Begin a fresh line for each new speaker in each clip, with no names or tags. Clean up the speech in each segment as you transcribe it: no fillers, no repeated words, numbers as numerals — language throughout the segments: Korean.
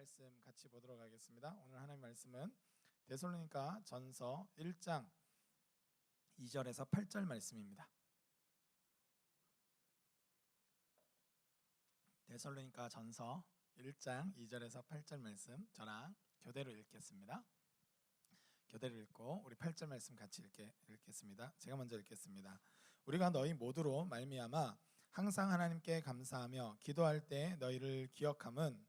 말씀 같이 보도록 하겠습니다. 오늘 하나님 말씀은 데살로니가 전서 1장 2절에서 8절 말씀입니다. 데살로니가 전서 1장 2절에서 8절 말씀 저랑 교대로 읽겠습니다. 교대로 읽고 우리 8절 말씀 같이 읽겠습니다. 제가 먼저 읽겠습니다. 우리가 너희 모두로 말미암아 항상 하나님께 감사하며 기도할 때 너희를 기억함은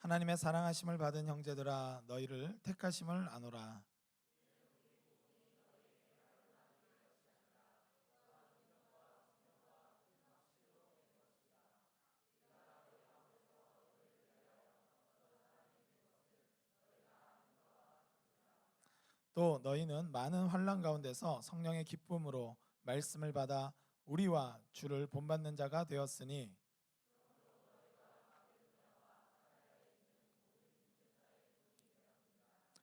하나님의 사랑하심을 받은 형제들아 너희를 택하심을 아노라. 또 너희는 많은 환난 가운데서 성령의 기쁨으로 말씀을 받아 우리와 주를 본받는 자가 되었으니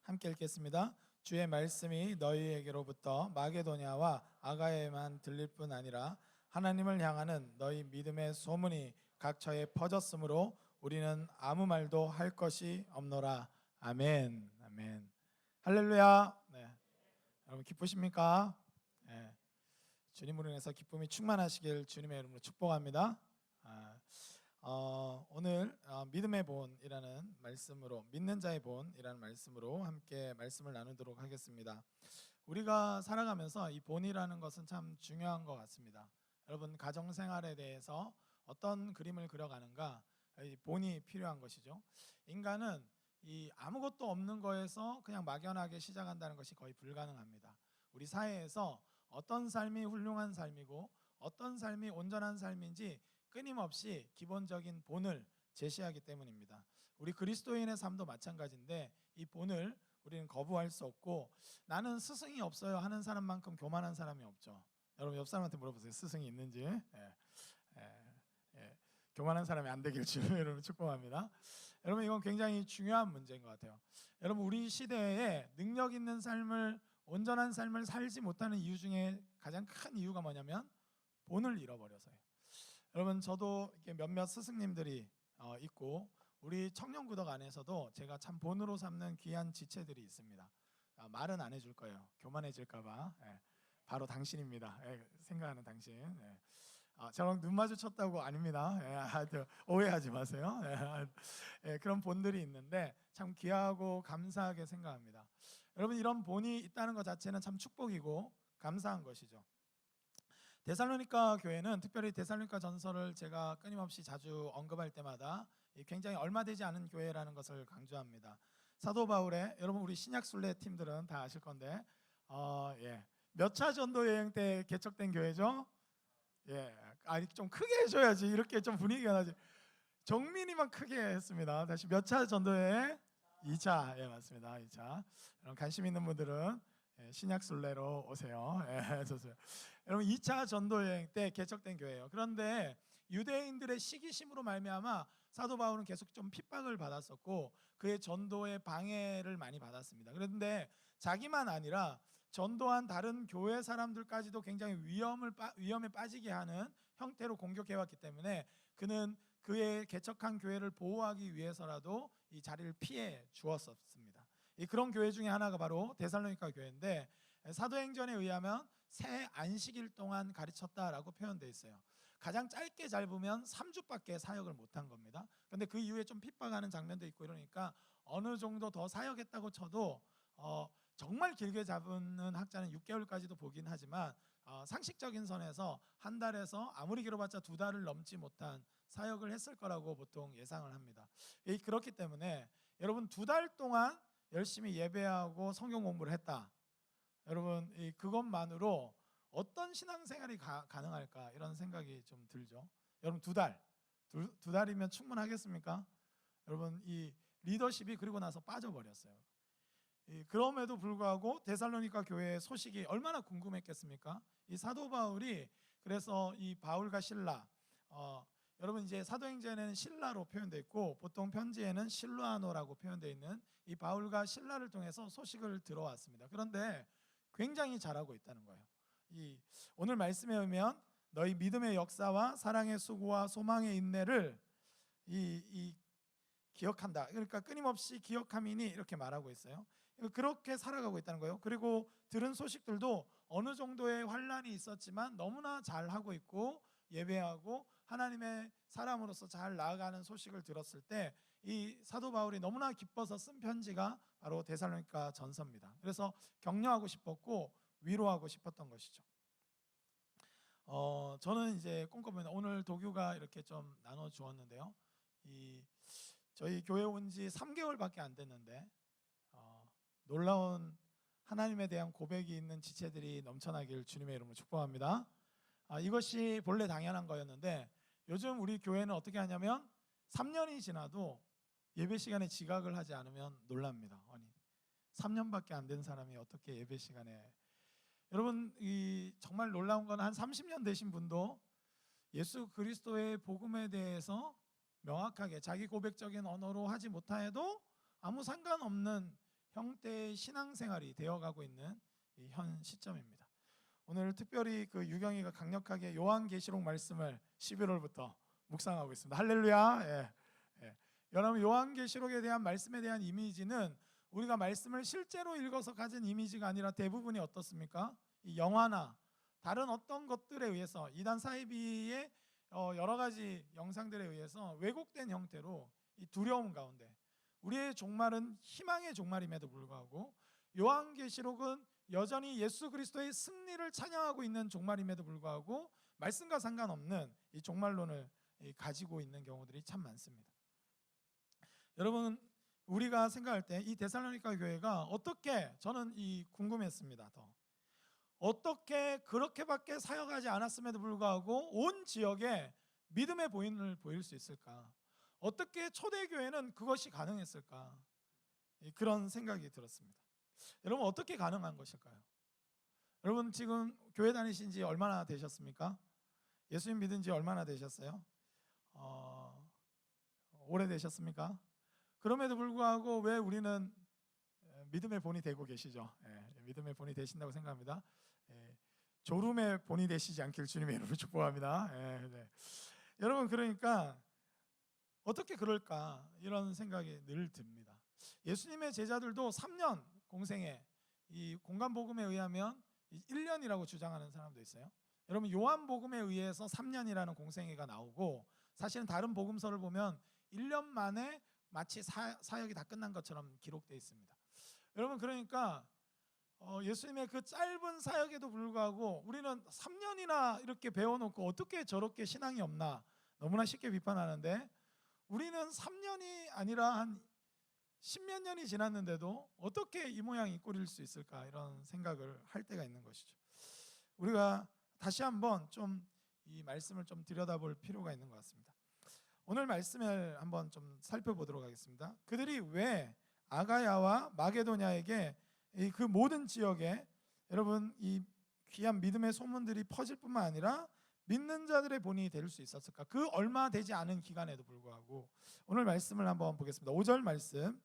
함께 읽겠습니다. 주의 말씀이 너희에게로부터 마게도냐와 아가야에만 들릴 뿐 아니라 하나님을 향하는 너희 믿음의 소문이 각처에 퍼졌으므로 우리는 아무 말도 할 것이 없노라. 아멘. 아멘. 할렐루야. 네. 여러분 기쁘십니까? 네. 주님으로 인해서 기쁨이 충만하시길 주님의 이름으로 축복합니다. 오늘 믿음의 본이라는 말씀으로 믿는 자의 본이라는 말씀으로 함께 말씀을 나누도록 하겠습니다. 우리가 살아가면서 이 본이라는 것은 참 중요한 것 같습니다. 여러분 가정생활에 대해서 어떤 그림을 그려가는가 이 본이 필요한 것이죠. 인간은 이 아무것도 없는 거에서 그냥 막연하게 시작한다는 것이 거의 불가능합니다. 우리 사회에서 어떤 삶이 훌륭한 삶이고 어떤 삶이 온전한 삶인지 끊임없이 기본적인 본을 제시하기 때문입니다. 우리 그리스도인의 삶도 마찬가지인데 이 본을 우리는 거부할 수 없고 나는 스승이 없어요 하는 사람만큼 교만한 사람이 없죠. 여러분 옆 사람한테 물어보세요. 스승이 있는지. 교만한 사람이 안 되길 주님의 이름으로 축복합니다. 여러분 이건 굉장히 중요한 문제인 것 같아요. 여러분 우리 시대에 능력 있는 삶을 온전한 삶을 살지 못하는 이유 중에 가장 큰 이유가 뭐냐면 본을 잃어버려서요. 여러분 저도 이렇게 몇몇 스승님들이 있고 우리 청년구덕 안에서도 제가 참 본으로 삼는 귀한 지체들이 있습니다. 말은 안 해줄 거예요. 교만해질까봐. 바로 당신입니다. 생각하는 당신. 저랑 눈 마주쳤다고 아닙니다. 오해하지 마세요. 그런 본들이 있는데 참 귀하고 감사하게 생각합니다. 여러분 이런 본이 있다는 것 자체는 참 축복이고 감사한 것이죠. 데살로니가 교회는 특별히 데살로니가 전서를 제가 끊임없이 자주 언급할 때마다 굉장히 얼마 되지 않은 교회라는 것을 강조합니다. 사도 바울의 여러분 우리 신약 순례 팀들은 다 아실 건데 몇 차 전도 여행 때 개척된 교회죠? 좀 크게 해줘야지. 이렇게 좀 분위기가 나지. 정민이만 크게 했습니다. 다시 몇 차 전도여행? 2차. 맞습니다. 2차. 여러분 관심 있는 분들은 신약 순례로 오세요. 좋습니다. 여러분 2차 전도여행 때 개척된 교회예요. 그런데 유대인들의 시기심으로 말미암아 사도 바울은 계속 좀 핍박을 받았었고 그의 전도에 방해를 많이 받았습니다. 그런데 자기만 아니라 전도한 다른 교회 사람들까지도 굉장히 위험에 빠지게 하는 형태로 공격해왔기 때문에 그는 그의 개척한 교회를 보호하기 위해서라도 이 자리를 피해 주었습니다. 그런 교회 중에 하나가 바로 데살로니가 교회인데 사도행전에 의하면 새 안식일 동안 가르쳤다라고 표현되어 있어요. 가장 짧게 잡으면 3주밖에 사역을 못한 겁니다. 그런데 그 이후에 좀 핍박하는 장면도 있고 이러니까 어느 정도 더 사역했다고 쳐도 정말 길게 잡는 학자는 6개월까지도 보긴 하지만 상식적인 선에서 한 달에서 아무리 길어봤자 2달을 넘지 못한 사역을 했을 거라고 보통 예상을 합니다. 그렇기 때문에 여러분 2달 동안 열심히 예배하고 성경 공부를 했다. 여러분 그것만으로 어떤 신앙생활이 가능할까 이런 생각이 좀 들죠. 여러분 2달, 두 달이면 충분하겠습니까? 여러분 이 리더십이 그리고 나서 빠져버렸어요. 그럼에도 불구하고 데살로니가 교회의 소식이 얼마나 궁금했겠습니까? 이 사도 바울이 그래서 이 바울과 실라 여러분 이제 사도행전에는 실라로 표현되어 있고 보통 편지에는 실루아노라고 표현되어 있는 이 바울과 실라를 통해서 소식을 들어왔습니다. 그런데 굉장히 잘하고 있다는 거예요. 오늘 말씀에 의하면 너희 믿음의 역사와 사랑의 수고와 소망의 인내를 기억한다. 그러니까 끊임없이 기억함이니 이렇게 말하고 있어요. 그렇게 살아가고 있다는 거예요. 그리고 들은 소식들도 어느 정도의 환난이 있었지만 너무나 잘하고 있고 예배하고 하나님의 사람으로서 잘 나아가는 소식을 들었을 때 이 사도 바울이 너무나 기뻐서 쓴 편지가 바로 데살로니가 전서입니다. 그래서 격려하고 싶었고 위로하고 싶었던 것이죠. 저는 이제 꼼꼼히 오늘 도교가 이렇게 좀 나눠 주었는데요. 저희 교회 온 지 3개월밖에 안 됐는데 놀라운 하나님에 대한 고백이 있는 지체들이 넘쳐나길 주님의 이름으로 축복합니다. 이것이 본래 당연한 거였는데 요즘 우리 교회는 어떻게 하냐면 3년이 지나도 예배 시간에 지각을 하지 않으면 놀랍니다. 아니 3년밖에 안 된 사람이 어떻게 예배 시간에, 여러분 정말 놀라운 건 한 30년 되신 분도 예수 그리스도의 복음에 대해서 명확하게 자기 고백적인 언어로 하지 못하여도 아무 상관없는 형태의 신앙생활이 되어가고 있는 현 시점입니다. 오늘 특별히 유경이가 강력하게 요한계시록 말씀을 11월부터 묵상하고 있습니다. 할렐루야. 예. 여러분 요한계시록에 대한 말씀에 대한 이미지는 우리가 말씀을 실제로 읽어서 가진 이미지가 아니라 대부분이 어떻습니까? 이 영화나 다른 어떤 것들에 의해서 이단 사이비의 여러 가지 영상들에 의해서 왜곡된 형태로 이 두려움 가운데 우리의 종말은 희망의 종말임에도 불구하고 요한계시록은 여전히 예수 그리스도의 승리를 찬양하고 있는 종말임에도 불구하고 말씀과 상관없는 이 종말론을 가지고 있는 경우들이 참 많습니다. 여러분 우리가 생각할 때 이 데살로니가 교회가 어떻게, 저는 궁금했습니다. 어떻게 그렇게밖에 사역하지 않았음에도 불구하고 온 지역에 믿음의 보인을 보일 수 있을까? 어떻게 초대교회는 그것이 가능했을까? 그런 생각이 들었습니다. 여러분 어떻게 가능한 것일까요? 여러분 지금 교회 다니신 지 얼마나 되셨습니까? 예수님 믿은 지 얼마나 되셨어요? 오래되셨습니까? 그럼에도 불구하고 왜 우리는 믿음의 본이 되고 계시죠? 믿음의 본이 되신다고 생각합니다. 졸음의 본이 되시지 않길 주님의 이름으로 축복합니다. 여러분 그러니까 어떻게 그럴까 이런 생각이 늘 듭니다. 예수님의 제자들도 3년 공생에 이 공간복음에 의하면 1년이라고 주장하는 사람도 있어요. 여러분 요한복음에 의해서 3년이라는 공생애가 나오고 사실은 다른 복음서를 보면 1년 만에 마치 사역이 다 끝난 것처럼 기록되어 있습니다. 여러분 그러니까 예수님의 그 짧은 사역에도 불구하고 우리는 3년이나 이렇게 배워놓고 어떻게 저렇게 신앙이 없나 너무나 쉽게 비판하는데 우리는 3년이 아니라 한 10몇 년이 지났는데도 어떻게 이 모양 이 꼴일 수 있을까 이런 생각을 할 때가 있는 것이죠. 우리가 다시 한번 좀 이 말씀을 좀 들여다볼 필요가 있는 것 같습니다. 오늘 말씀을 한번 좀 살펴보도록 하겠습니다. 그들이 왜 아가야와 마게도냐에게 그 모든 지역에 여러분 이 귀한 믿음의 소문들이 퍼질 뿐만 아니라 믿는 자들의 본이 될 수 있었을까? 그 얼마 되지 않은 기간에도 불구하고 오늘 말씀을 한번 보겠습니다. 5절 말씀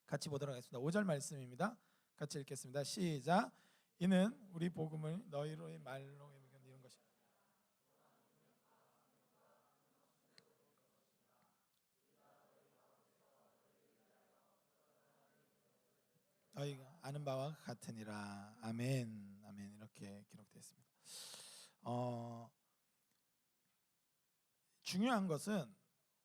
같이 보도록 하겠습니다. 5절 말씀입니다. 같이 읽겠습니다. 시작. 이는 우리 복음을 너희로의 말로 이런 것이 너희가 아는 바와 같으니라. 아멘. 아멘. 이렇게 기록되어 있습니다. 중요한 것은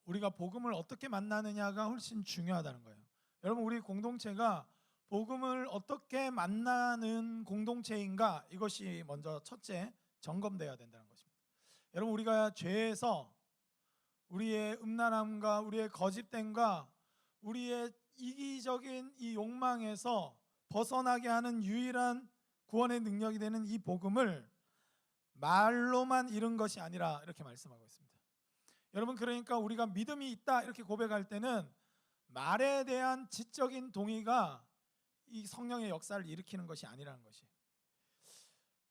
우리가 복음을 어떻게 만나느냐가 훨씬 중요하다는 거예요. 여러분 우리 공동체가 복음을 어떻게 만나는 공동체인가, 이것이 먼저 첫째 점검되어야 된다는 것입니다. 여러분 우리가 죄에서 우리의 음란함과 우리의 거짓됨과 우리의 이기적인 이 욕망에서 벗어나게 하는 유일한 구원의 능력이 되는 이 복음을 말로만 잃은 것이 아니라 이렇게 말씀하고 있습니다. 여러분 그러니까 우리가 믿음이 있다 이렇게 고백할 때는 말에 대한 지적인 동의가 이 성령의 역사를 일으키는 것이 아니라는 것이,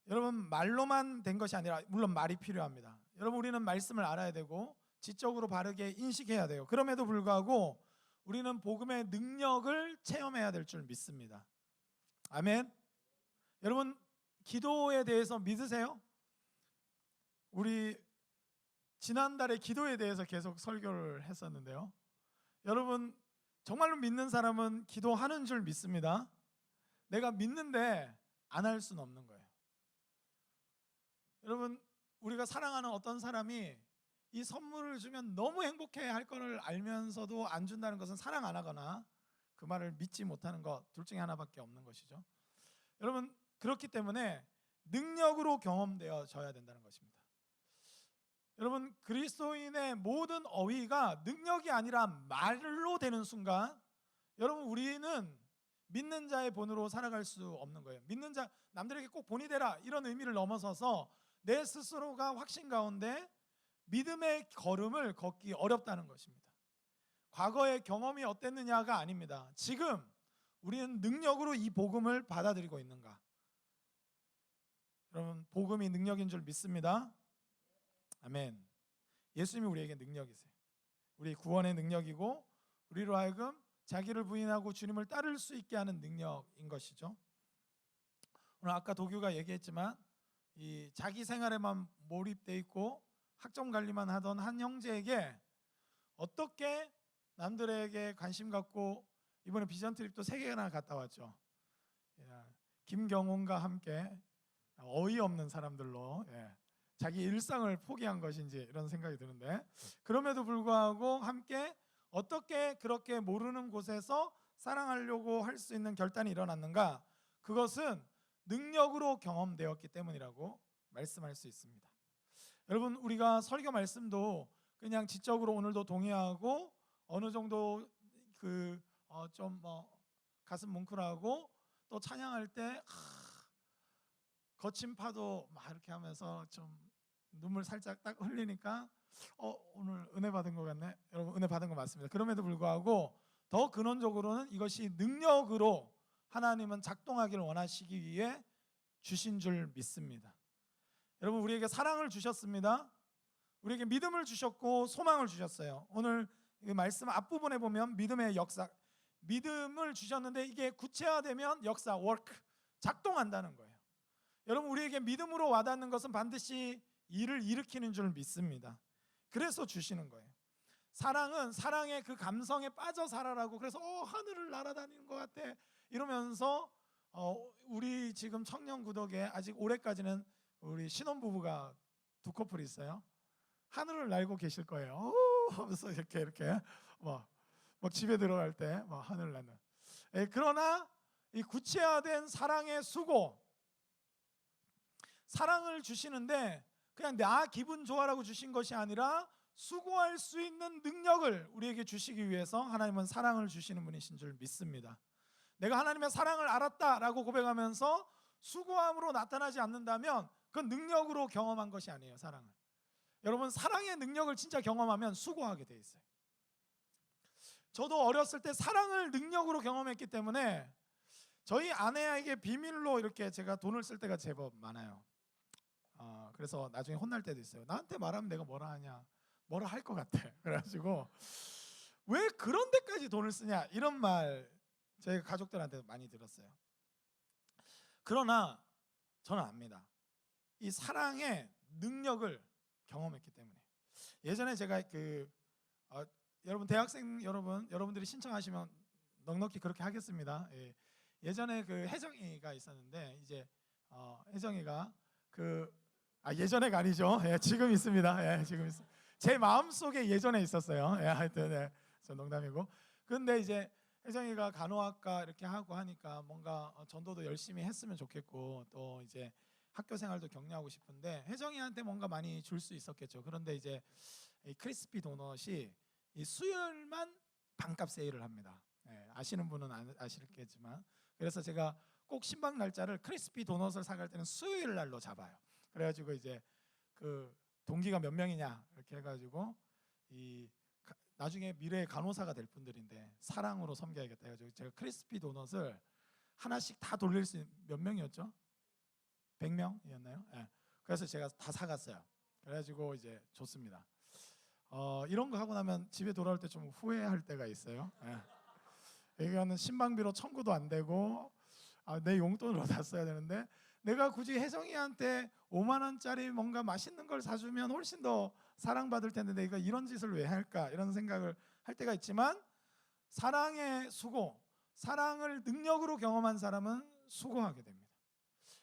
여러분 말로만 된 것이 아니라 물론 말이 필요합니다. 여러분 우리는 말씀을 알아야 되고 지적으로 바르게 인식해야 돼요. 그럼에도 불구하고 우리는 복음의 능력을 체험해야 될 줄 믿습니다. 아멘. 여러분 기도에 대해서 믿으세요? 우리 지난달에 기도에 대해서 계속 설교를 했었는데요. 여러분 정말로 믿는 사람은 기도하는 줄 믿습니다. 내가 믿는데 안 할 수는 없는 거예요. 여러분 우리가 사랑하는 어떤 사람이 이 선물을 주면 너무 행복해 할 거를 알면서도 안 준다는 것은 사랑 안 하거나 그 말을 믿지 못하는 것 둘 중에 하나밖에 없는 것이죠. 여러분 그렇기 때문에 능력으로 경험되어져야 된다는 것입니다. 여러분 그리스도인의 모든 어휘가 능력이 아니라 말로 되는 순간 여러분 우리는 믿는 자의 본으로 살아갈 수 없는 거예요. 믿는 자 남들에게 꼭 본이 되라 이런 의미를 넘어서서 내 스스로가 확신 가운데 믿음의 걸음을 걷기 어렵다는 것입니다. 과거의 경험이 어땠느냐가 아닙니다. 지금 우리는 능력으로 이 복음을 받아들이고 있는가? 여러분 복음이 능력인 줄 믿습니다. 아멘. 예수님이 우리에게 능력이세요. 우리 구원의 능력이고 우리로 하여금 자기를 부인하고 주님을 따를 수 있게 하는 능력인 것이죠. 오늘 아까 도규가 얘기했지만 이 자기 생활에만 몰입돼 있고 학점 관리만 하던 한 형제에게 어떻게 남들에게 관심 갖고 이번에 비전 트립도 3개나 갔다 왔죠. 김경훈과 함께 어이없는 사람들로 자기 일상을 포기한 것인지 이런 생각이 드는데 그럼에도 불구하고 함께 어떻게 그렇게 모르는 곳에서 사랑하려고 할 수 있는 결단이 일어났는가? 그것은 능력으로 경험되었기 때문이라고 말씀할 수 있습니다. 여러분 우리가 설교 말씀도 그냥 지적으로 오늘도 동의하고 어느 정도 좀 가슴 뭉클하고 또 찬양할 때 거친 파도 막 이렇게 하면서 좀 눈물 살짝 딱 흘리니까 오늘 은혜 받은 것 같네. 여러분 은혜 받은 거 맞습니다. 그럼에도 불구하고 더 근원적으로는 이것이 능력으로 하나님은 작동하기를 원하시기 위해 주신 줄 믿습니다. 여러분 우리에게 사랑을 주셨습니다. 우리에게 믿음을 주셨고 소망을 주셨어요. 오늘 이 말씀 앞부분에 보면 믿음의 역사, 믿음을 주셨는데 이게 구체화되면 역사, 워크, 작동한다는 거예요. 여러분 우리에게 믿음으로 와닿는 것은 반드시 일을 일으키는 줄 믿습니다. 그래서 주시는 거예요. 사랑은 사랑의 그 감성에 빠져 살아라고. 그래서 하늘을 날아다니는 것 같아 이러면서 우리 지금 청년 구덕에 아직 올해까지는 우리 신혼부부가 2커플이 있어요. 하늘을 날고 계실 거예요. 하면서 이렇게 막 집에 들어갈 때 막 하늘 나는. 그러나 이 구체화된 사랑의 수고, 사랑을 주시는데 그냥 나 기분 좋아라고 주신 것이 아니라 수고할 수 있는 능력을 우리에게 주시기 위해서 하나님은 사랑을 주시는 분이신 줄 믿습니다. 내가 하나님의 사랑을 알았다라고 고백하면서 수고함으로 나타나지 않는다면 그건 능력으로 경험한 것이 아니에요. 사랑을. 여러분 사랑의 능력을 진짜 경험하면 수고하게 돼 있어요. 저도 어렸을 때 사랑을 능력으로 경험했기 때문에 저희 아내에게 비밀로 이렇게 제가 돈을 쓸 때가 제법 많아요. 그래서 나중에 혼날 때도 있어요. 나한테 말하면 내가 뭐라 하냐, 뭐라 할 것 같아. 그래가지고 왜 그런 데까지 돈을 쓰냐 이런 말 저희 가족들한테 많이 들었어요. 그러나 저는 압니다. 이 사랑의 능력을 경험했기 때문에. 예전에 제가 여러분 대학생 여러분들이 신청하시면 넉넉히 그렇게 하겠습니다. 예전에 혜정이가 있었는데 이제 혜정이가 예전에가 아니죠. 지금 있습니다. 지금 있어. 제 마음 속에 예전에 있었어요. 하여튼 저 농담이고. 근데 이제 혜정이가 간호학과 이렇게 하고 하니까 뭔가 전도도 열심히 했으면 좋겠고 또 이제 학교 생활도 격려하고 싶은데 혜정이한테 뭔가 많이 줄 수 있었겠죠. 그런데 이제 이 크리스피 도넛이 이 수요일만 반값 세일을 합니다. 아시는 분은 아시겠지만 그래서 제가 꼭 신방 날짜를 크리스피 도넛을 사갈 때는 수요일 날로 잡아요. 그래가지고 이제 동기가 몇 명이냐 이렇게 해가지고 나중에 미래의 간호사가 될 분들인데 사랑으로 섬겨야겠다 해가지고 제가 크리스피 도넛을 하나씩 다 돌릴 수 있는 몇 명이었죠? 100명이었나요? 그래서 제가 다 사갔어요. 그래가지고 이제 줬습니다. 이런 거 하고 나면 집에 돌아올 때 좀 후회할 때가 있어요. 이거는 신방비로 청구도 안 되고 내 용돈으로 다 써야 되는데 내가 굳이 혜정이한테 5만 원짜리 뭔가 맛있는 걸 사주면 훨씬 더 사랑받을 텐데 내가 이런 짓을 왜 할까 이런 생각을 할 때가 있지만 사랑의 수고, 사랑을 능력으로 경험한 사람은 수고하게 됩니다.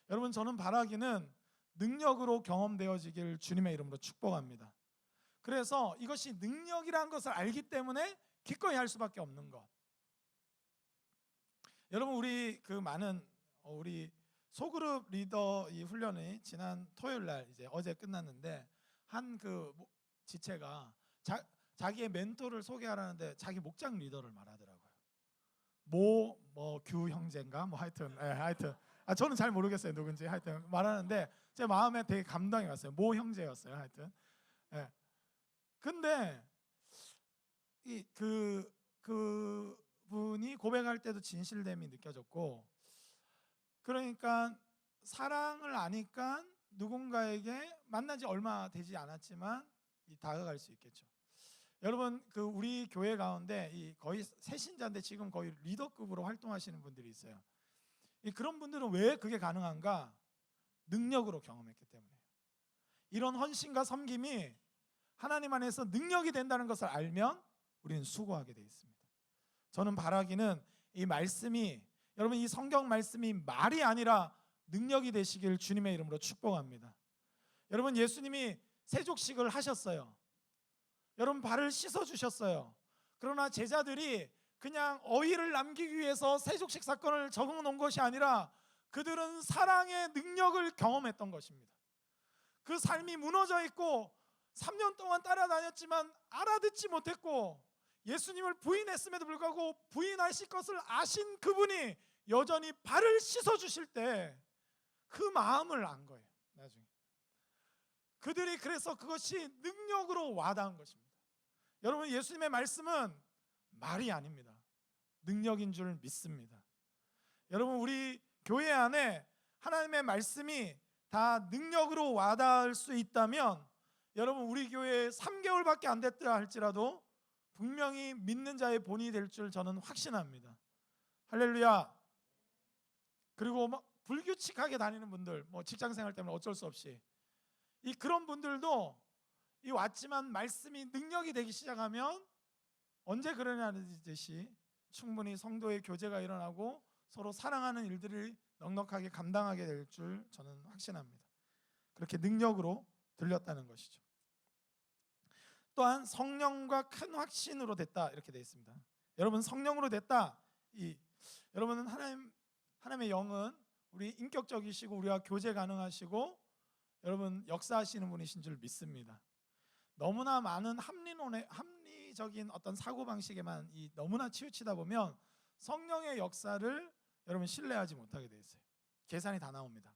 여러분 저는 바라기는 능력으로 경험되어지길 주님의 이름으로 축복합니다. 그래서 이것이 능력이라는 것을 알기 때문에 기꺼이 할 수밖에 없는 것. 여러분 우리 우리 소그룹 리더 이 훈련이 지난 토요일 날 이제 어제 끝났는데 한 지체가 자기의 멘토를 소개하라는데 자기 목장 리더를 말하더라고요. 규 형제인가 하여튼 저는 잘 모르겠어요 누군지. 하여튼 말하는데 제 마음에 되게 감동이 왔어요. 모 형제였어요. 하여튼 근데 그분이 고백할 때도 진실됨이 느껴졌고, 그러니까 사랑을 아니까 누군가에게 만난 지 얼마 되지 않았지만 다가갈 수 있겠죠. 여러분 우리 교회 가운데 거의 새신자인데 지금 거의 리더급으로 활동하시는 분들이 있어요. 그런 분들은 왜 그게 가능한가? 능력으로 경험했기 때문에요. 이런 헌신과 섬김이 하나님 안에서 능력이 된다는 것을 알면 우리는 수고하게 되어 있습니다. 저는 바라기는 이 말씀이, 여러분 이 성경 말씀이 말이 아니라 능력이 되시길 주님의 이름으로 축복합니다. 여러분 예수님이 세족식을 하셨어요. 여러분 발을 씻어 주셨어요. 그러나 제자들이 그냥 어의를 남기기 위해서 세족식 사건을 적어 놓은 것이 아니라 그들은 사랑의 능력을 경험했던 것입니다. 그 삶이 무너져 있고 3년 동안 따라다녔지만 알아듣지 못했고 예수님을 부인했음에도 불구하고 부인하실 것을 아신 그분이 여전히 발을 씻어 주실 때 그 마음을 안 거예요. 나중에 그들이 그래서 그것이 능력으로 와닿은 것입니다. 여러분 예수님의 말씀은 말이 아닙니다. 능력인 줄 믿습니다. 여러분 우리 교회 안에 하나님의 말씀이 다 능력으로 와닿을 수 있다면 여러분 우리 교회에 3개월밖에 안 됐다 할지라도 분명히 믿는 자의 본이 될 줄 저는 확신합니다. 할렐루야. 그리고 불규칙하게 다니는 분들, 직장생활 때문에 어쩔 수 없이 그런 분들도 왔지만 말씀이 능력이 되기 시작하면 언제 그러냐는 듯이 충분히 성도의 교제가 일어나고 서로 사랑하는 일들을 넉넉하게 감당하게 될 줄 저는 확신합니다. 그렇게 능력으로 들렸다는 것이죠. 또한 성령과 큰 확신으로 됐다 이렇게 되어 있습니다. 여러분 성령으로 됐다. 여러분은 하나님의 영은 우리 인격적이시고 우리와 교제 가능하시고 여러분 역사하시는 분이신 줄 믿습니다. 너무나 많은 합리적인 어떤 사고방식에만 너무나 치우치다 보면 성령의 역사를 여러분 신뢰하지 못하게 돼 있어요. 계산이 다 나옵니다.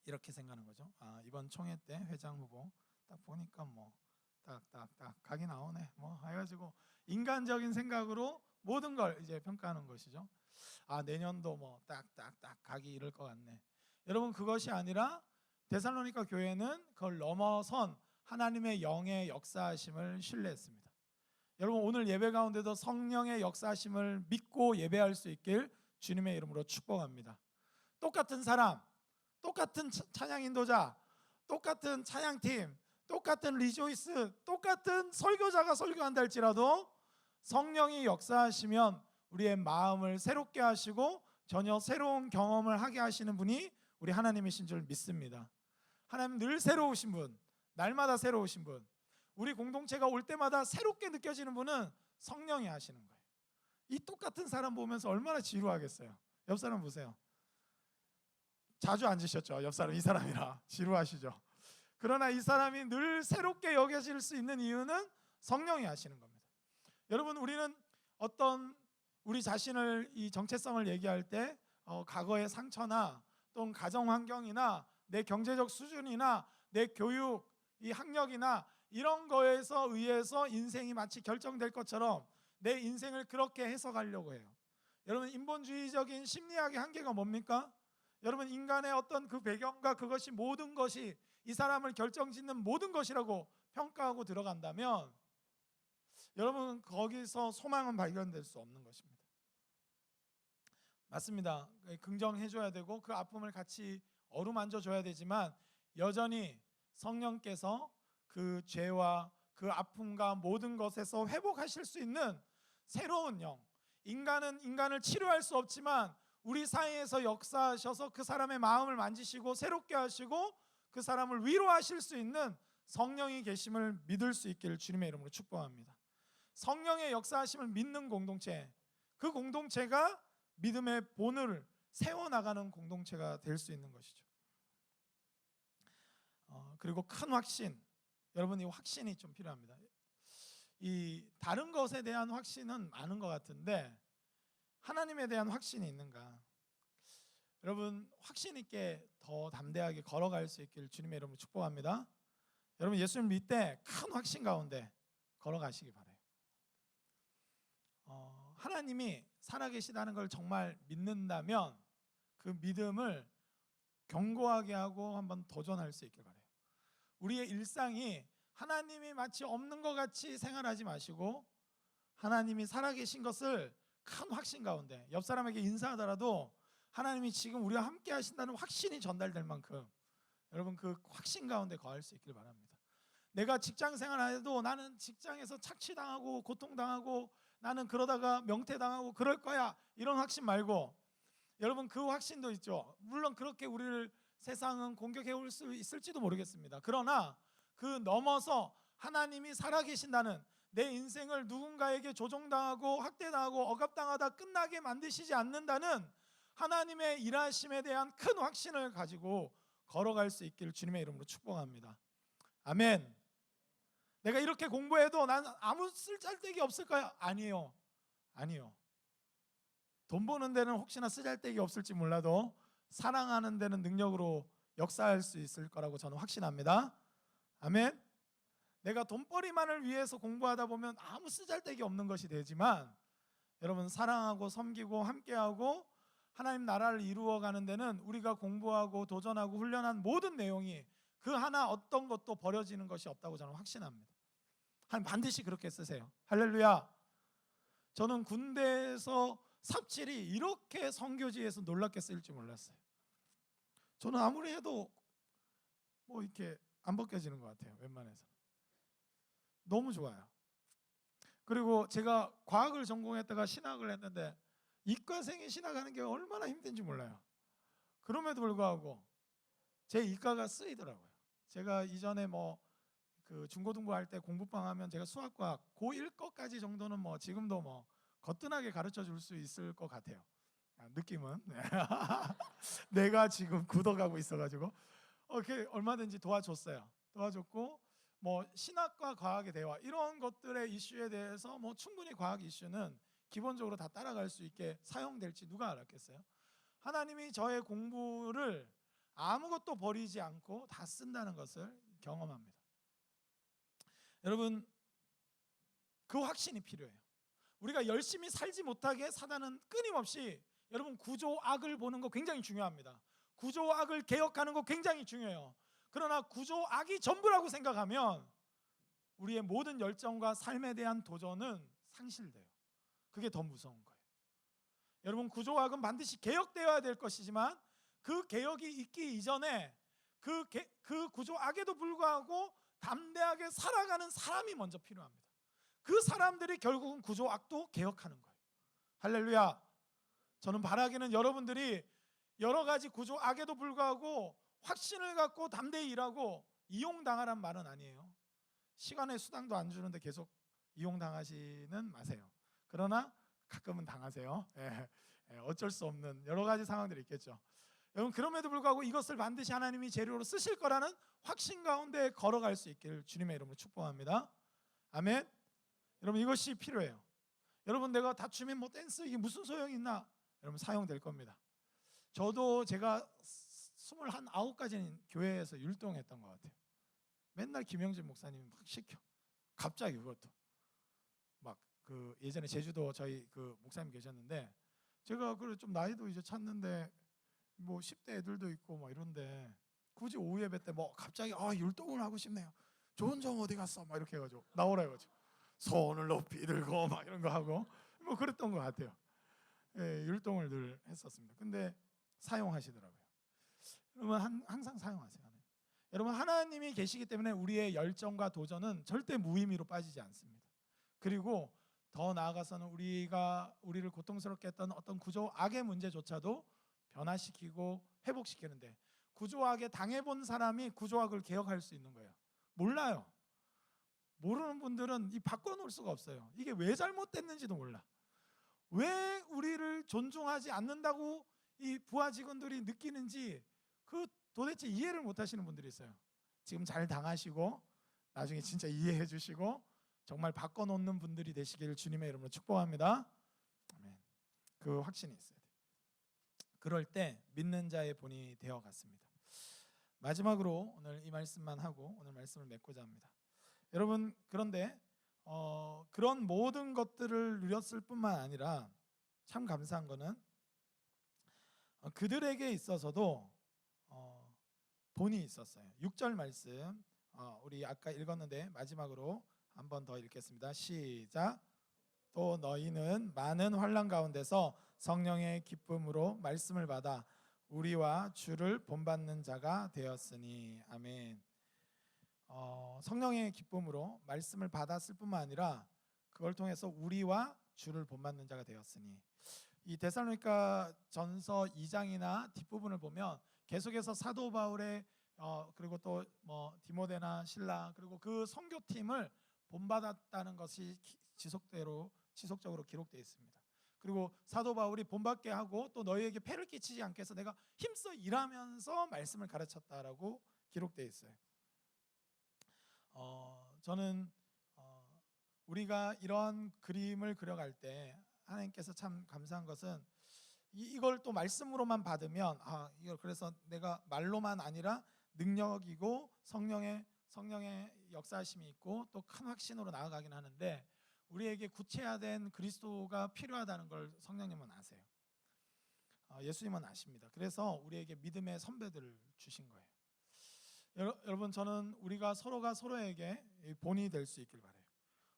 이렇게 생각하는 거죠. 이번 총회 때 회장 후보 딱 보니까 딱딱딱 각이 나오네 해가지고 인간적인 생각으로 모든 걸 이제 평가하는 것이죠. 내년도 딱딱딱 각이 이럴 것 같네. 여러분 그것이 아니라 데살로니가 교회는 그걸 넘어선 하나님의 영의 역사하심을 신뢰했습니다. 여러분 오늘 예배 가운데도 성령의 역사하심을 믿고 예배할 수 있길 주님의 이름으로 축복합니다. 똑같은 사람, 똑같은 찬양 인도자, 똑같은 찬양팀, 똑같은 리조이스, 똑같은 설교자가 설교한다 할지라도 성령이 역사하시면 우리의 마음을 새롭게 하시고 전혀 새로운 경험을 하게 하시는 분이 우리 하나님이신 줄 믿습니다. 하나님 늘 새로우신 분, 날마다 새로우신 분, 우리 공동체가 올 때마다 새롭게 느껴지는 분은 성령이 하시는 거예요. 이 똑같은 사람 보면서 얼마나 지루하겠어요. 옆 사람 보세요. 자주 앉으셨죠? 옆 사람 이 사람이라 지루하시죠? 그러나 이 사람이 늘 새롭게 여겨질 수 있는 이유는 성령이 하시는 겁니다. 여러분 우리는 우리 자신을 이 정체성을 얘기할 때 과거의 상처나 또는 가정 환경이나 내 경제적 수준이나 내 교육, 이 학력이나 이런 거에서 의해서 인생이 마치 결정될 것처럼 내 인생을 그렇게 해석하려고 해요. 여러분 인본주의적인 심리학의 한계가 뭡니까? 여러분 인간의 어떤 그 배경과 그것이 모든 것이 이 사람을 결정짓는 모든 것이라고 평가하고 들어간다면 여러분 거기서 소망은 발견될 수 없는 것입니다. 맞습니다. 긍정해줘야 되고 그 아픔을 같이 어루만져줘야 되지만 여전히 성령께서 그 죄와 그 아픔과 모든 것에서 회복하실 수 있는 새로운 영, 인간은 인간을 치료할 수 없지만 우리 사이에서 역사하셔서 그 사람의 마음을 만지시고 새롭게 하시고 그 사람을 위로하실 수 있는 성령이 계심을 믿을 수 있기를 주님의 이름으로 축복합니다. 성령의 역사하심을 믿는 공동체, 그 공동체가 믿음의 본을 세워나가는 공동체가 될 수 있는 것이죠. 그리고 큰 확신, 여러분 이 확신이 좀 필요합니다. 이 다른 것에 대한 확신은 많은 것 같은데 하나님에 대한 확신이 있는가? 여러분 확신 있게 더 담대하게 걸어갈 수 있기를 주님의 이름으로 축복합니다. 여러분 예수님 믿을 때 큰 확신 가운데 걸어가시기 바라요. 하나님이 살아계시다는 걸 정말 믿는다면 그 믿음을 견고하게 하고 한번 도전할 수 있길 바라요. 우리의 일상이 하나님이 마치 없는 것 같이 생활하지 마시고 하나님이 살아계신 것을 큰 확신 가운데 옆 사람에게 인사하더라도 하나님이 지금 우리와 함께 하신다는 확신이 전달될 만큼 여러분 그 확신 가운데 거할 수 있길 바랍니다. 내가 직장 생활해도 나는 직장에서 착취당하고 고통당하고 나는 그러다가 명퇴당하고 그럴 거야 이런 확신 말고 여러분 그 확신도 있죠. 물론 그렇게 우리를 세상은 공격해 올 수 있을지도 모르겠습니다. 그러나 그 넘어서 하나님이 살아계신다는 내 인생을 누군가에게 조종당하고 학대당하고 억압당하다 끝나게 만드시지 않는다는 하나님의 일하심에 대한 큰 확신을 가지고 걸어갈 수 있기를 주님의 이름으로 축복합니다. 아멘. 내가 이렇게 공부해도 난 아무 쓸데기 없을 거야. 아니에요. 돈 버는 데는 혹시나 쓰잘데기 없을지 몰라도 사랑하는 데는 능력으로 역사할 수 있을 거라고 저는 확신합니다. 아멘. 내가 돈벌이만을 위해서 공부하다 보면 아무 쓰잘데기 없는 것이 되지만 여러분 사랑하고 섬기고 함께하고 하나님 나라를 이루어가는 데는 우리가 공부하고 도전하고 훈련한 모든 내용이 그 하나 어떤 것도 버려지는 것이 없다고 저는 확신합니다. 하나님 반드시 그렇게 쓰세요. 할렐루야. 저는 군대에서 삽질이 이렇게 선교지에서 놀랍게 쓰일 줄 몰랐어요. 저는 아무리 해도 뭐 이렇게 안 벗겨지는 것 같아요. 웬만해서 너무 좋아요. 그리고 제가 과학을 전공했다가 신학을 했는데 이과생이 신학하는 게 얼마나 힘든지 몰라요. 그럼에도 불구하고 제 이과가 쓰이더라고요. 제가 이전에 뭐 그 중고등부 할 때 공부방 하면 제가 수학과학 고1 거까지 정도는 뭐 지금도 뭐 거뜬하게 가르쳐 줄 수 있을 것 같아요. 느낌은 내가 지금 굳어가고 있어가지고 얼마든지 도와줬어요. 도와줬고 뭐 신학과 과학의 대화 이런 것들의 이슈에 대해서 뭐 충분히 과학 이슈는 기본적으로 다 따라갈 수 있게 사용될지 누가 알았겠어요? 하나님이 저의 공부를 아무것도 버리지 않고 다 쓴다는 것을 경험합니다. 여러분 그 확신이 필요해요. 우리가 열심히 살지 못하게 사단은 끊임없이 여러분 구조악을 보는 거 굉장히 중요합니다. 구조악을 개혁하는 거 굉장히 중요해요. 그러나 구조악이 전부라고 생각하면 우리의 모든 열정과 삶에 대한 도전은 상실돼요. 그게 더 무서운 거예요. 여러분 구조악은 반드시 개혁되어야 될 것이지만 그 개혁이 있기 이전에 그 구조악에도 불구하고 담대하게 살아가는 사람이 먼저 필요합니다. 그 사람들이 결국은 구조악도 개혁하는 거예요. 할렐루야. 저는 바라기는 여러분들이 여러 가지 구조악에도 불구하고 확신을 갖고 담대히 일하고 이용당하란 말은 아니에요. 시간의 수당도 안 주는데 계속 이용당하지는 마세요. 그러나 가끔은 당하세요. 어쩔 수 없는 여러 가지 상황들이 있겠죠. 여러분 그럼에도 불구하고 이것을 반드시 하나님이 재료로 쓰실 거라는 확신 가운데 걸어갈 수 있기를 주님의 이름으로 축복합니다. 아멘. 여러분 이것이 필요해요. 여러분 내가 다치면 뭐 댄스 이게 무슨 소용이 있나? 여러분 사용될 겁니다. 저도 제가 29가지는 교회에서 율동했던 것 같아요. 맨날 김영진 목사님이 막 시켜. 갑자기 그것도 막 그 예전에 제주도 저희 그 목사님 계셨는데 제가 그래 좀 나이도 이제 찼는데 뭐 10대 애들도 있고 막 이런데 굳이 오후 예배 때 뭐 갑자기 율동을 하고 싶네요. 좋은 점 어디 갔어? 막 이렇게 해가지고 나오라 해가지고 손을 높이 들고 막 이런 거 하고 뭐 그랬던 것 같아요. 율동을 늘 했었습니다. 근데 사용하시더라고요. 여러분 항상 사용하세요. 여러분 하나님이 계시기 때문에 우리의 열정과 도전은 절대 무의미로 빠지지 않습니다. 그리고 더 나아가서는 우리를 고통스럽게 했던 어떤 구조 악의 문제조차도 변화시키고 회복시키는데, 구조악에 당해본 사람이 구조악을 개혁할 수 있는 거예요. 몰라요. 모르는 분들은 이 바꿔놓을 수가 없어요. 이게 왜 잘못됐는지도 몰라. 왜 우리를 존중하지 않는다고 이 부하 직원들이 느끼는지 그 도대체 이해를 못 하시는 분들이 있어요. 지금 잘 당하시고 나중에 진짜 이해해 주시고 정말 바꿔놓는 분들이 되시기를 주님의 이름으로 축복합니다. 아멘. 그 확신이 있어야 돼요. 그럴 때 믿는 자의 본이 되어 갔습니다. 마지막으로 오늘 이 말씀만 하고 오늘 말씀을 맺고자 합니다. 여러분, 그런데 그런 모든 것들을 누렸을 뿐만 아니라 참 감사한 거는 그들에게 있어서도 본이 있었어요. 6절 말씀 우리 아까 읽었는데 마지막으로 한 번 더 읽겠습니다. 시작. 또 너희는 많은 환난 가운데서 성령의 기쁨으로 말씀을 받아 우리와 주를 본받는 자가 되었으니. 아멘. 성령의 기쁨으로 말씀을 받았을 뿐만 아니라 그걸 통해서 우리와 주를 본받는 자가 되었으니. 이 데살로니가 전서 2장이나 뒷부분을 보면 계속해서 사도 바울의 그리고 또 뭐 디모데나 실라 그리고 그 선교팀을 본받았다는 것이 지속적으로 기록되어 있습니다. 그리고 사도 바울이 본받게 하고 또 너희에게 폐를 끼치지 않게 해서 내가 힘써 일하면서 말씀을 가르쳤다라고 기록되어 있어요. 저는 우리가 이러한 그림을 그려갈 때 하나님께서 참 감사한 것은 이걸 또 말씀으로만 받으면 이걸 그래서 내가 말로만 아니라 능력이고 성령의 역사하심이 있고 또 큰 확신으로 나아가긴 하는데 우리에게 구체화된 그리스도가 필요하다는 걸 성령님은 아세요. 예수님은 아십니다. 그래서 우리에게 믿음의 선배들을 주신 거예요. 여러분, 저는 우리가 서로가 서로에게 본이 될 수 있길 바라요.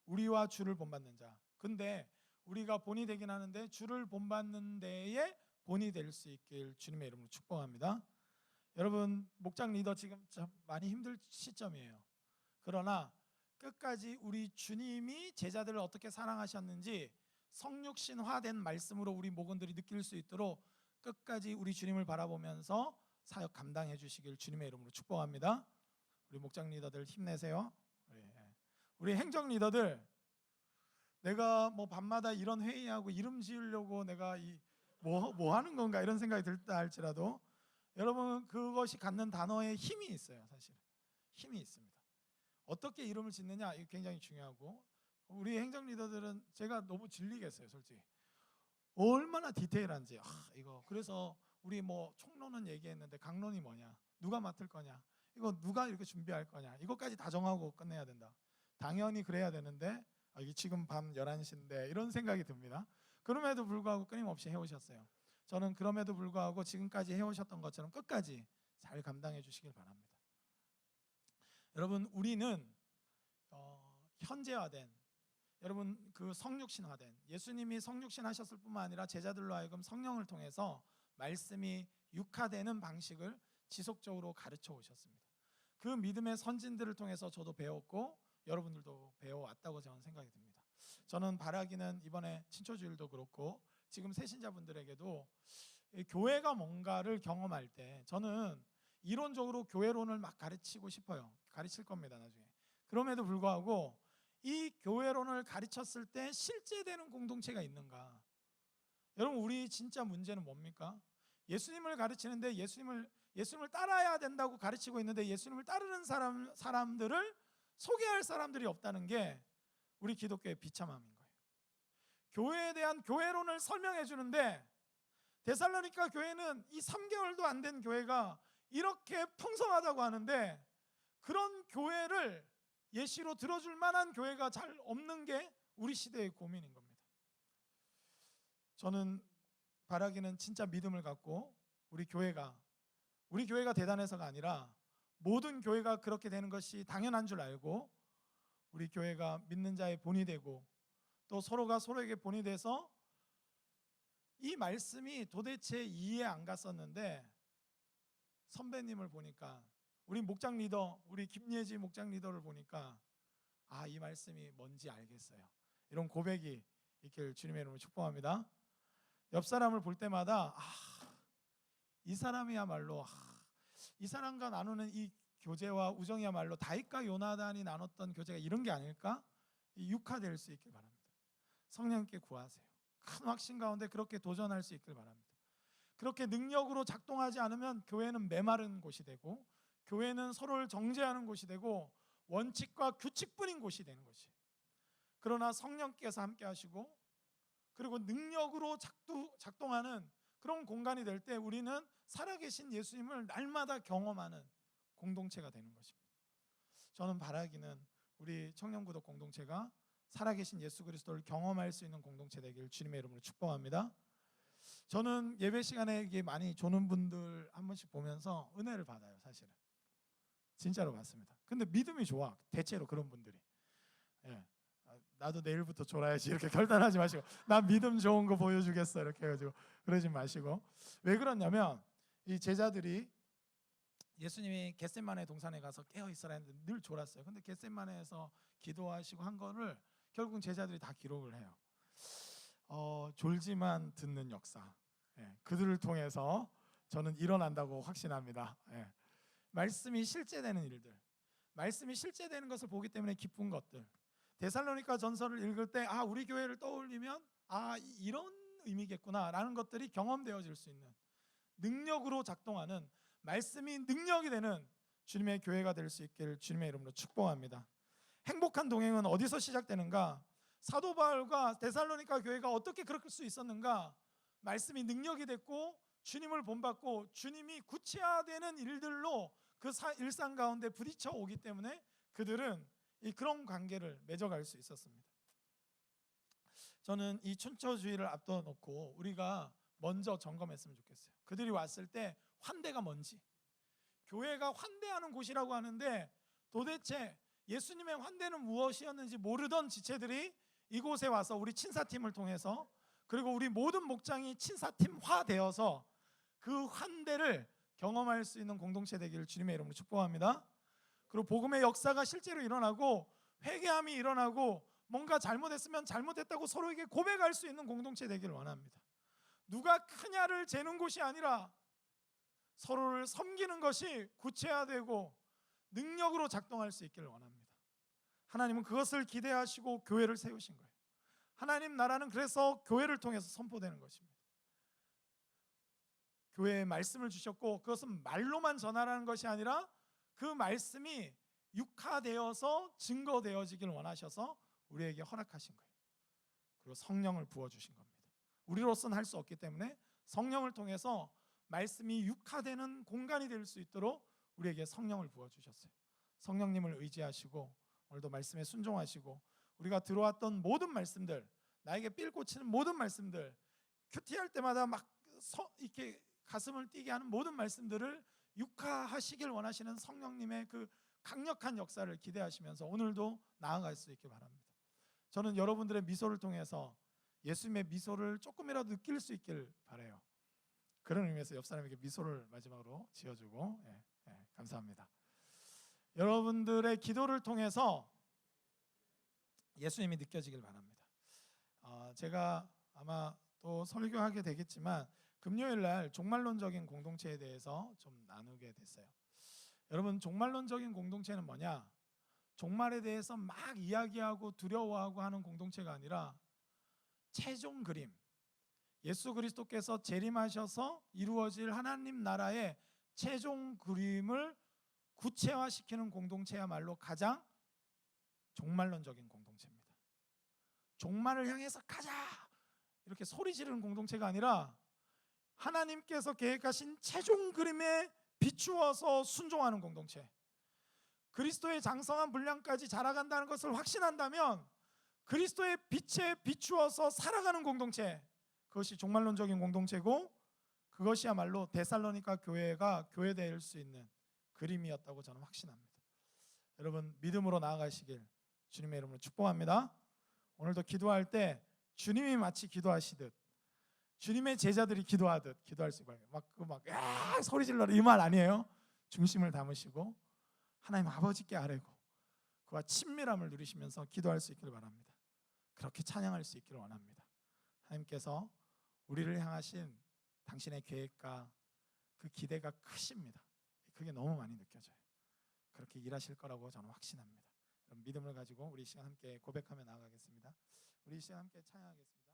우리와 주를 본받는 자. 근데 우리가 본이 되긴 하는데 주를 본받는 데에 본이 될 수 있길 주님의 이름으로 축복합니다. 여러분, 목장 리더 지금 참 많이 힘들 시점이에요. 그러나 끝까지 우리 주님이 제자들을 어떻게 사랑하셨는지 성육신화된 말씀으로 우리 목원들이 느낄 수 있도록 끝까지 우리 주님을 바라보면서 사역 감당해 주시길 주님의 이름으로 축복합니다. 우리 목장 리더들 힘내세요. 우리 행정 리더들, 내가 뭐 밤마다 이런 회의하고 이름 지으려고 내가 뭐 하는 건가 이런 생각이 들다 할지라도 여러분, 그것이 갖는 단어에 힘이 있어요. 사실은 힘이 있습니다. 어떻게 이름을 짓느냐 이게 굉장히 중요하고, 우리 행정 리더들은 제가 너무 질리겠어요. 솔직히 얼마나 디테일한지. 이거 그래서 우리 뭐 총론은 얘기했는데 강론이 뭐냐, 누가 맡을 거냐, 이거 누가 이렇게 준비할 거냐, 이것까지 다 정하고 끝내야 된다. 당연히 그래야 되는데 이게 지금 밤 11시인데 이런 생각이 듭니다. 그럼에도 불구하고 끊임없이 해오셨어요. 저는 그럼에도 불구하고 지금까지 해오셨던 것처럼 끝까지 잘 감당해 주시길 바랍니다. 여러분, 우리는 현재화된, 여러분 그 성육신화된, 예수님이 성육신 하셨을 뿐만 아니라 제자들로 하여금 성령을 통해서 말씀이 육화되는 방식을 지속적으로 가르쳐 오셨습니다. 그 믿음의 선진들을 통해서 저도 배웠고 여러분들도 배워왔다고 저는 생각이 듭니다. 저는 바라기는 이번에 친초주일도 그렇고 지금 새신자분들에게도 교회가 뭔가를 경험할 때 저는 이론적으로 교회론을 막 가르치고 싶어요. 가르칠 겁니다, 나중에. 그럼에도 불구하고 이 교회론을 가르쳤을 때 실제 되는 공동체가 있는가? 여러분, 우리 진짜 문제는 뭡니까? 예수님을 가르치는데 예수님을 따라야 된다고 가르치고 있는데 예수님을 따르는 사람들을 소개할 사람들이 없다는 게 우리 기독교의 비참함인 거예요. 교회에 대한 교회론을 설명해 주는데 데살로니가 교회는 이 3개월도 안 된 교회가 이렇게 풍성하다고 하는데 그런 교회를 예시로 들어줄 만한 교회가 잘 없는 게 우리 시대의 고민인 겁니다. 저는 바라기는 진짜 믿음을 갖고 우리 교회가 대단해서가 아니라 모든 교회가 그렇게 되는 것이 당연한 줄 알고 우리 교회가 믿는 자의 본이 되고 또 서로가 서로에게 본이 돼서 이 말씀이 도대체 이해 안 갔었는데 선배님을 보니까, 우리 목장 리더, 우리 김예지 목장 리더를 보니까 이 말씀이 뭔지 알겠어요. 이런 고백이 있길 주님의 이름으로 축복합니다. 옆 사람을 볼 때마다 이 사람이야말로 이 사람과 나누는 이 교제와 우정이야말로 다윗과 요나단이 나눴던 교제가 이런 게 아닐까? 육화될 수 있길 바랍니다. 성령께 구하세요. 큰 확신 가운데 그렇게 도전할 수 있길 바랍니다. 그렇게 능력으로 작동하지 않으면 교회는 메마른 곳이 되고, 교회는 서로를 정죄하는 곳이 되고, 원칙과 규칙뿐인 곳이 되는 것이에요. 그러나 성령께서 함께 하시고 그리고 능력으로 작동하는 그런 공간이 될 때 우리는 살아계신 예수님을 날마다 경험하는 공동체가 되는 것입니다. 저는 바라기는 우리 청년구독 공동체가 살아계신 예수 그리스도를 경험할 수 있는 공동체 되길 주님의 이름으로 축복합니다. 저는 예배 시간에 이게 많이 조는 분들 한 번씩 보면서 은혜를 받아요. 사실은 진짜로 받습니다. 근데 믿음이 좋아. 대체로 그런 분들이 나도 내일부터 졸아야지 이렇게 결단하지 마시고, 나 믿음 좋은 거 보여주겠어 이렇게 해가지고 그러지 마시고. 왜 그러냐면 이 제자들이 예수님이 겟세마네 동산에 가서 깨어 있으라 했는데 늘 졸았어요. 근데 겟세마네에서 기도하시고 한 거를 결국 제자들이 다 기록을 해요. 졸지만 듣는 역사, 그들을 통해서 저는 일어난다고 확신합니다. 말씀이 실제되는 일들, 말씀이 실제되는 것을 보기 때문에 기쁜 것들. 데살로니가 전서를 읽을 때 우리 교회를 떠올리면 이런 의미겠구나 라는 것들이 경험되어질 수 있는, 능력으로 작동하는, 말씀이 능력이 되는 주님의 교회가 될 수 있기를 주님의 이름으로 축복합니다. 행복한 동행은 어디서 시작되는가? 사도 바울과 데살로니가 교회가 어떻게 그럴 수 있었는가? 말씀이 능력이 됐고 주님을 본받고 주님이 구체화되는 일들로 그 일상 가운데 부딪혀 오기 때문에 그들은 그런 관계를 맺어갈 수 있었습니다. 저는 이 춘처주의를 앞둬 놓고 우리가 먼저 점검했으면 좋겠어요. 그들이 왔을 때 환대가 뭔지, 교회가 환대하는 곳이라고 하는데 도대체 예수님의 환대는 무엇이었는지 모르던 지체들이 이곳에 와서 우리 친사팀을 통해서, 그리고 우리 모든 목장이 친사팀화 되어서 그 환대를 경험할 수 있는 공동체 되기를 주님의 이름으로 축복합니다. 그리고 복음의 역사가 실제로 일어나고 회개함이 일어나고 뭔가 잘못했으면 잘못했다고 서로에게 고백할 수 있는 공동체 되기를 원합니다. 누가 크냐를 재는 곳이 아니라 서로를 섬기는 것이 구체화되고 능력으로 작동할 수 있기를 원합니다. 하나님은 그것을 기대하시고 교회를 세우신 거예요. 하나님 나라는 그래서 교회를 통해서 선포되는 것입니다. 교회에 말씀을 주셨고 그것은 말로만 전하라는 것이 아니라 그 말씀이 육화되어서 증거되어지길 원하셔서 우리에게 허락하신 거예요. 그리고 성령을 부어주신 겁니다. 우리로서는 할 수 없기 때문에 성령을 통해서 말씀이 육화되는 공간이 될 수 있도록 우리에게 성령을 부어주셨어요. 성령님을 의지하시고 오늘도 말씀에 순종하시고 우리가 들어왔던 모든 말씀들, 나에게 삘 꽂히는 모든 말씀들, 큐티할 때마다 막 이렇게 가슴을 뛰게 하는 모든 말씀들을 육화하시길 원하시는 성령님의 그 강력한 역사를 기대하시면서 오늘도 나아갈 수 있길 바랍니다. 저는 여러분들의 미소를 통해서 예수님의 미소를 조금이라도 느낄 수 있길 바라요. 그런 의미에서 옆 사람에게 미소를 마지막으로 지어주고 감사합니다. 여러분들의 기도를 통해서 예수님이 느껴지길 바랍니다. 제가 아마 또 설교하게 되겠지만 금요일 날 종말론적인 공동체에 대해서 좀 나누게 됐어요. 여러분, 종말론적인 공동체는 뭐냐? 종말에 대해서 막 이야기하고 두려워하고 하는 공동체가 아니라 최종 그림, 예수 그리스도께서 재림하셔서 이루어질 하나님 나라의 최종 그림을 구체화시키는 공동체야말로 가장 종말론적인 공동체입니다. 종말을 향해서 가자 이렇게 소리 지르는 공동체가 아니라 하나님께서 계획하신 최종 그림에 비추어서 순종하는 공동체, 그리스도의 장성한 분량까지 자라간다는 것을 확신한다면 그리스도의 빛에 비추어서 살아가는 공동체, 그것이 종말론적인 공동체고 그것이야말로 데살로니가 교회가 교회될 수 있는 그림이었다고 저는 확신합니다. 여러분, 믿음으로 나아가시길 주님의 이름으로 축복합니다. 오늘도 기도할 때 주님이 마치 기도하시듯 주님의 제자들이 기도하듯 기도할 수 있고 막 소리 질러라 이 말 아니에요. 중심을 담으시고 하나님 아버지께 아뢰고 그와 친밀함을 누리시면서 기도할 수 있기를 바랍니다. 그렇게 찬양할 수 있기를 원합니다. 하나님께서 우리를 향하신 당신의 계획과 그 기대가 크십니다. 그게 너무 많이 느껴져요. 그렇게 일하실 거라고 저는 확신합니다. 믿음을 가지고 우리 시간 함께 고백하며 나아가겠습니다. 우리 시간 함께 찬양하겠습니다.